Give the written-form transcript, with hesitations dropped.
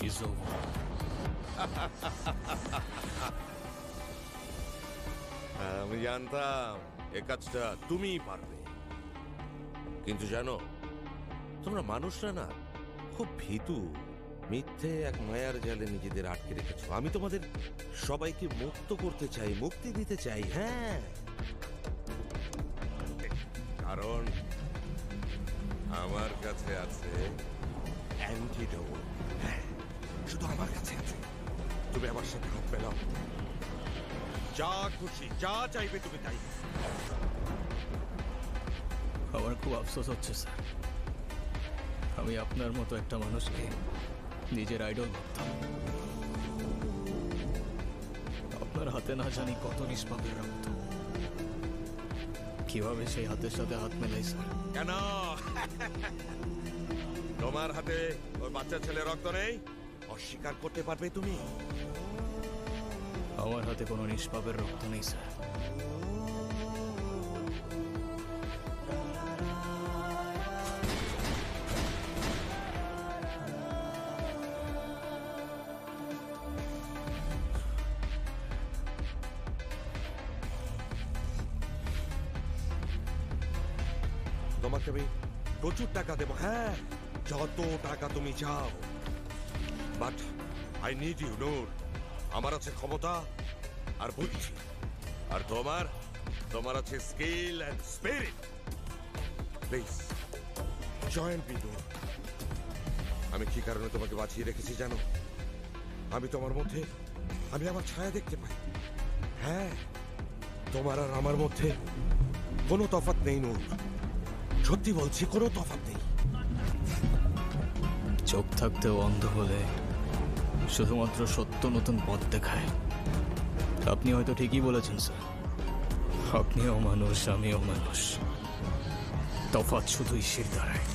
is over. আমি জানতাম এ কাজটা তুমিই পারবে, কিন্তু জানো তোমরা মানুষরা না খুব ভীতু, মিথ্যে এক মায়ার জালে নিজেদের আটকে রেখেছো। আমি তোমাদের সবাইকে মুক্ত করতে চাই, মুক্তি দিতে চাই। হ্যাঁ, কারণ আমার কাছে আছে অ্যান্টিডোট। হ্যাঁ, শুধু আমার কাছে আছে। তুমি আমার সাথে হাত মেলাও, যা খুশি যা চাইবে তুমি তাই। আমার খুব আফসোস হচ্ছে স্যার, আমি আপনার মতো একটা মানুষকে নিজের আইডল ভাবতাম। আপনার হাতে না জানি কত নিষ্পাপের রক্ত, কিভাবে সেই হাতের সাথে হাত মেলাই স্যার? কেন তোমার হাতে ওই বাচ্চা ছেলে রক্ত নেই? অস্বীকার করতে পারবে তুমি? আমার হাতে কোনো নিষ্পাপের রক্ত নেই স্যার। তোমাকে আমি প্রচুর টাকা দেবো, হ্যাঁ, যত টাকা তুমি চাও, but I need you Noor. আমার আছে ক্ষমতা আর বুদ্ধি, আর তোমার আছে skill and spirit. Please join me Noor. আমি কি কারণে তোমাকে বাঁচিয়ে রেখেছি জানো? আমি তোমার মধ্যে আমি আমার ছায়া দেখতে পাই। হ্যাঁ, তোমার আর আমার মধ্যে কোনো তফাৎ নেই নূর, সত্যি বলছি, কোনো তফাৎ নেই। চোখ থাকতেও অন্ধ হলে শুধুমাত্র সত্য নতুন পথ দেখায়। আপনি হয়তো ঠিকই বলেছেন স্যার, আপনিও মানুষ আমিও মানুষ, তফাৎ শুধুই শির দ্বারায়।